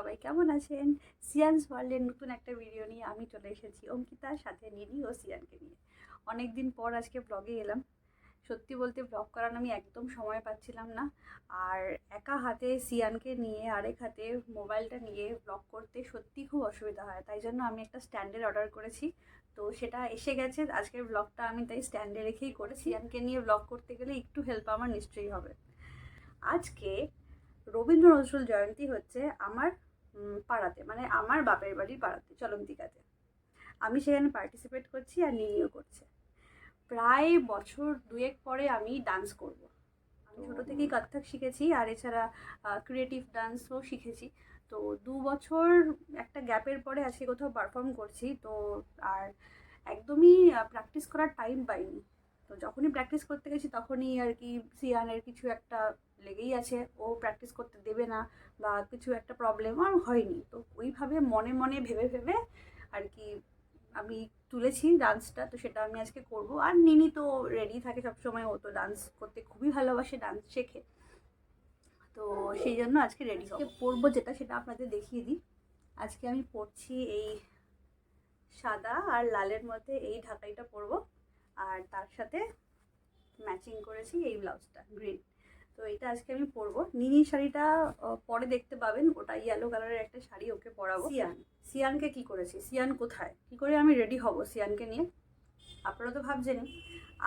সবাই কেমন আছেন? সিয়ানস ওয়ার্ল্ডের নতুন একটা ভিডিও নিয়ে আমি চলে এসেছি অঙ্কিতার সাথে, নিনি ও সিয়ানকে নিয়ে। অনেক দিন পর আজকে ব্লগে এলাম। সত্যি বলতে ব্লগ করার আমি একদম সময় পাচ্ছিলাম না। আর একা হাতে সিয়ানকে নিয়ে আরেক হাতে মোবাইলটা নিয়ে ব্লগ করতে সত্যি খুব অসুবিধা হয়, তাই জন্য আমি একটা স্ট্যান্ডের অর্ডার করেছি। তো সেটা এসে গেছে। আজকের ব্লগটা আমি তাই স্ট্যান্ডে রেখেই করেছি। সিয়ানকে নিয়ে ব্লগ করতে গেলে একটু হেল্প আমার নিশ্চয়ই হবে। আজকে রবীন্দ্র নজরুল জয়ন্তী হচ্ছে আমার পাড়াতে, মানে আমার বাপের বাড়ির পাড়াতে, চলন্তিকাতে। আমি সেখানে পার্টিসিপেট করছি আর নিনিও করছে। প্রায় বছর দুয়েক পরে আমি ডান্স করব। আমি ছোটো থেকেই কত্থক শিখেছি, আর এছাড়া ক্রিয়েটিভ ডান্সও শিখেছি। তো 2 বছর একটা গ্যাপের পরে আজকে কোথাও পারফর্ম করছি। তো আর একদমই প্র্যাকটিস করার টাইম পাইনি। তো যখনই প্র্যাকটিস করতে গেছি তখনই আর কি সিয়ানের কিছু একটা লেগেই আছে, ও প্র্যাকটিস করতে দেবে না বা কিছু একটা প্রবলেম, আর হয়নি। তো ওইভাবে মনে মনে ভেবে ভেবে আর কি আমি তুলেছি ডান্সটা। তো সেটা আমি আজকে করব। আর নিনি তো রেডি থাকে সবসময়, ও তো ডান্স করতে খুবই ভালোবাসে, ডান্স শেখে। তো সেই জন্য আজকে রেডি হব। পরবো যেটা সেটা আপনাদের দেখিয়ে দিই। আজকে আমি পরছি এই সাদা আর লালের মধ্যে এই ঢাকাইটা পরবো, আর তার সাথে ম্যাচিং করেছি এই ব্লাউজটা গ্রিন। তো এটা আজকে আমি পরবো। নীল শাড়িটা পরে দেখতে পাবেন, ওটা ইয়েলো কালারের একটা শাড়ি, ওকে পরাবো। সিয়ানকে কি করেছি, সিয়ান কোথায়, কি করে আমি রেডি হব সিয়ানকে নিয়ে, আপনারা তো ভাবছেনই।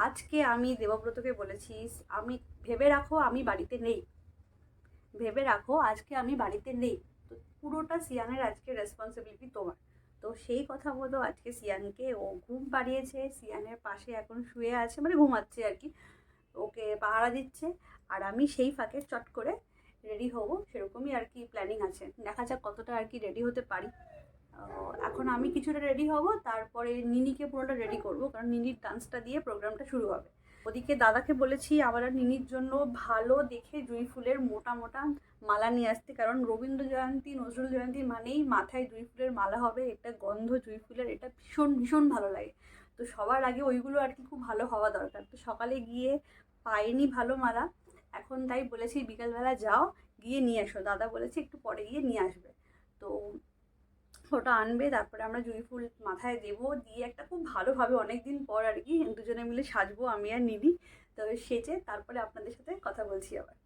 আজকে আমি দেবব্রতকে বলেছি, আমি ভেবে রাখো আমি বাড়িতে নেই, ভেবে রাখো আজকে আমি বাড়িতে নেই। তো পুরোটা সিয়ানের আজকে রেসপন্সিবিলিটি তোমার। তো সেই কথা মতো আজকে সিয়ানকে ও ঘুম পাড়িয়েছে, সিয়ানের পাশে এখন শুয়ে আছে, মানে ঘুমাচ্ছে আর কি, ওকে পাহারা দিচ্ছে। আর আমি সেই ফাঁকে চট করে রেডি হব, সেরকমই আর কি প্ল্যানিং আছে। দেখা যাক কতটা আর কি রেডি হতে পারি। এখন আমি কিছুটা রেডি হব, তারপরে নিনিকে পুরোটা রেডি করব, কারণ নিনির ডান্সটা দিয়ে প্রোগ্রামটা শুরু হবে। ওদিকে দাদাকে বলেছি আবার নিনির জন্য ভালো দেখে জুঁই ফুলের মোটা মোটা মালা নিয়ে আসতে, কারণ রবীন্দ্র জয়ন্তী নজরুল জয়ন্তী মানেই মাথায় জুঁই ফুলের মালা হবে। এটা গন্ধ জুঁই ফুলের, এটা ভীষণ ভীষণ ভালো লাগে। তো সবার আগে ওইগুলো আর কি খুব ভালো হওয়া দরকার। তো সকালে গিয়ে পাইনি ভালো মালা, এখন তাই বলেছি বিকালবেলা যাও গিয়ে নিয়ে এসো। দাদা বলেছে একটু পরে গিয়ে নিয়ে আসবে। তো ওটা আনবে, তারপরে আমরা জুঁই ফুল মাথায় দেবো, দিয়ে একটা খুব ভালোভাবে অনেকদিন পর আর কি দুজনে মিলে সাজবো আমি আর নিধি। তবে সেজে তারপরে আপনাদের সাথে কথা বলছি আবার।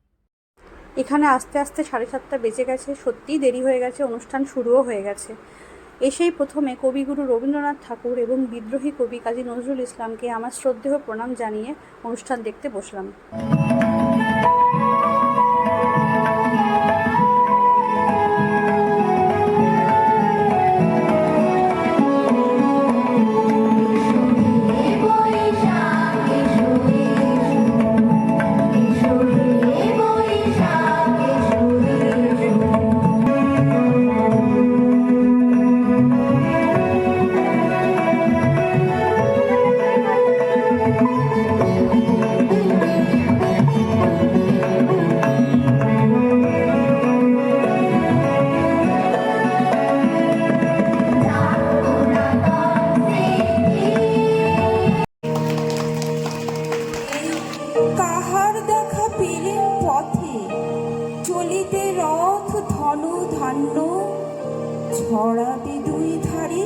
এখানে আস্তে আস্তে 7:30 বেজে গেছে, সত্যিই দেরি হয়ে গেছে, অনুষ্ঠান শুরুও হয়ে গেছে। এসেই প্রথমে কবিগুরু রবীন্দ্রনাথ ঠাকুর এবং বিদ্রোহী কবি কাজী নজরুল ইসলামকে আমার শ্রদ্ধেয় প্রণাম জানিয়ে অনুষ্ঠান দেখতে বসলাম। কাহার দেখা পেলেন পথে, চলিতে রথ ধনু ধান্য, ছড়াবে দুই ধারে।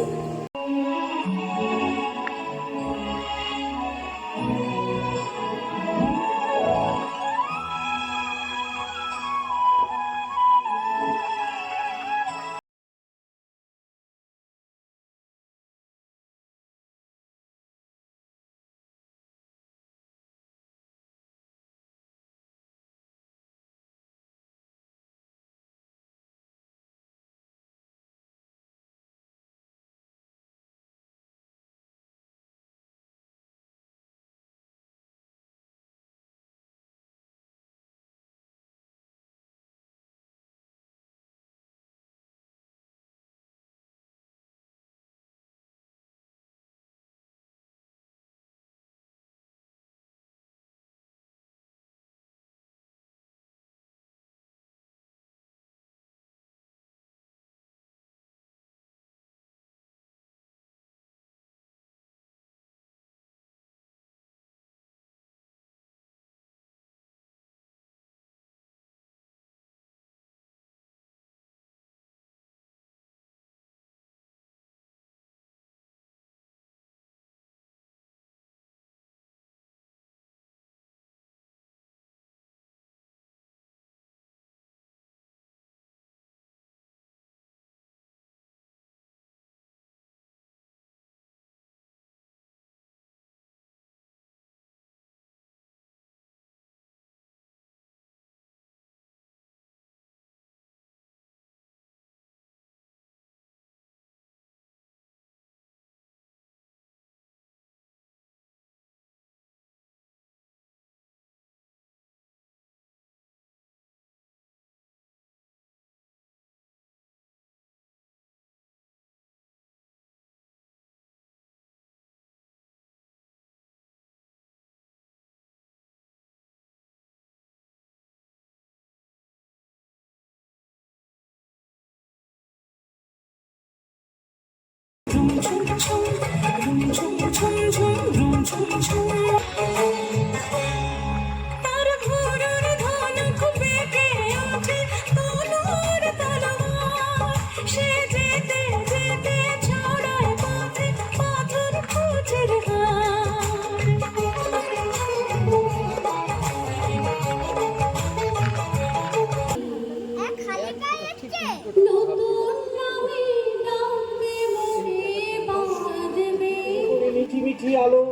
মিঠি মিঠি আলো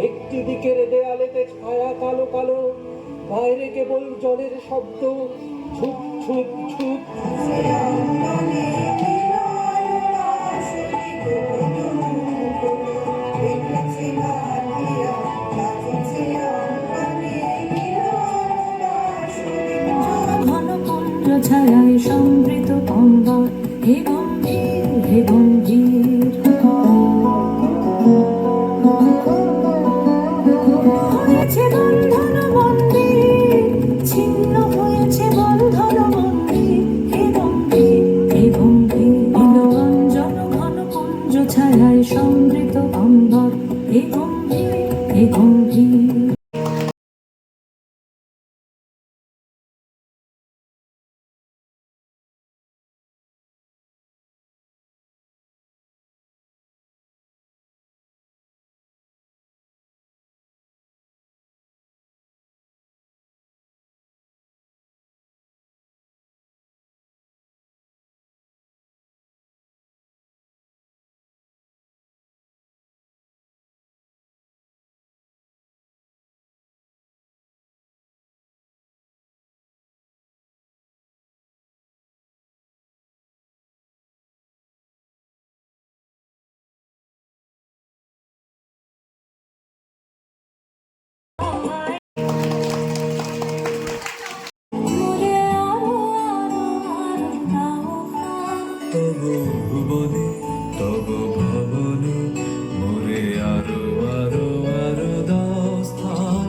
একটি দিকের দেয়ালেতে ছায়া কালো কালো, বাইরে কেবল জলের শব্দ, ঝুপ ঝুপ ঝুপ। ছায়ায় সমৃত অম্বর, হে গম্ভীর হে গম্ভীর, হয়েছে বন্ধন মন্দির, ছিন্ন হয়েছে বন্ধন মন্দির, হে গম্ভীর হে গম্ভীর, নীলাঞ্জন ঘন কুঞ্জ ছায়ায় সমৃত অম্বর, হে গম্ভীর হে গম্ভীর। তব ভুবনে তব ভবনে মোরে আরো আরো আরো দাও স্থান।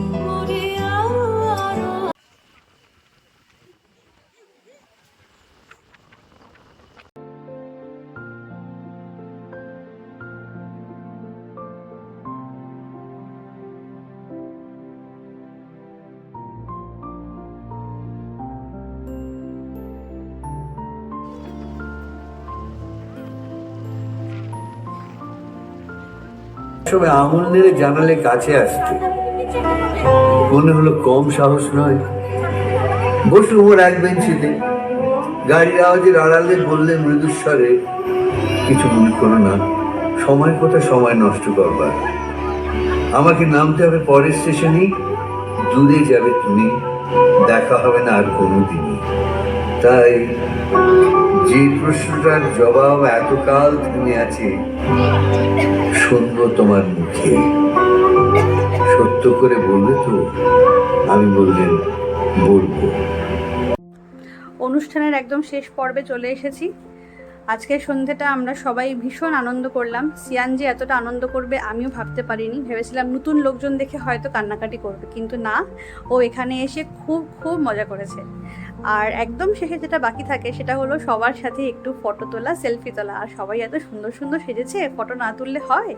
সময় আঙুল নেড়ে জানালে কাছে আসতে মনে হলো কম সাহস নয়। বসলুম ওর এক বেঞ্চিতে, গাড়ির আওয়াজের আড়ালে বললে মৃদুস্বরে, কিছু মনে করো না, সময় কথা সময় নষ্ট করবার, আমাকে নামতে হবে পরের স্টেশনেই, দূরে যাবে তুমি, দেখা হবে না আর কোনোদিনই। তাই যে প্রশ্নটার জবাব এতকাল থেমে আছে, শুনবো তোমার মুখে, সত্য করে বলবে তো? আমি বললেন বলবো। অনুষ্ঠানের একদম শেষ পর্বে চলে এসেছি। আজকের সন্ধ্যেটা আমরা সবাই ভীষণ আনন্দ করলাম। সিয়ান যে এতটা আনন্দ করবে আমিও ভাবতে পারিনি, ভেবেছিলাম নতুন লোকজন দেখে হয়তো কান্নাকাটি করবে, কিন্তু না, ও এখানে এসে খুব খুব মজা করেছে। আর একদম শেষে যেটা বাকি থাকে সেটা হলো সবার সাথে একটু ফটো তোলা, সেলফি তোলা। আর সবাই এত সুন্দর সুন্দর সেজেছে, ফটো না তুললে হয়?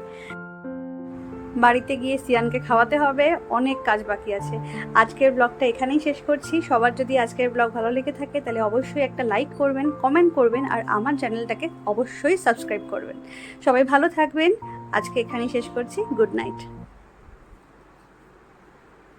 বাড়িতে গিয়ে সিয়ানকে খাওয়াতে হবে, অনেক কাজ বাকি আছে। আজকের ব্লগটা এখানেই শেষ করছি। সবার যদি আজকের ব্লগ ভালো লেগে থাকে তাহলে অবশ্যই একটা লাইক করবেন, কমেন্ট করবেন, আর আমার চ্যানেলটাকে অবশ্যই সাবস্ক্রাইব করবেন। সবাই ভালো থাকবেন। আজকে এখানেই শেষ করছি। Good night.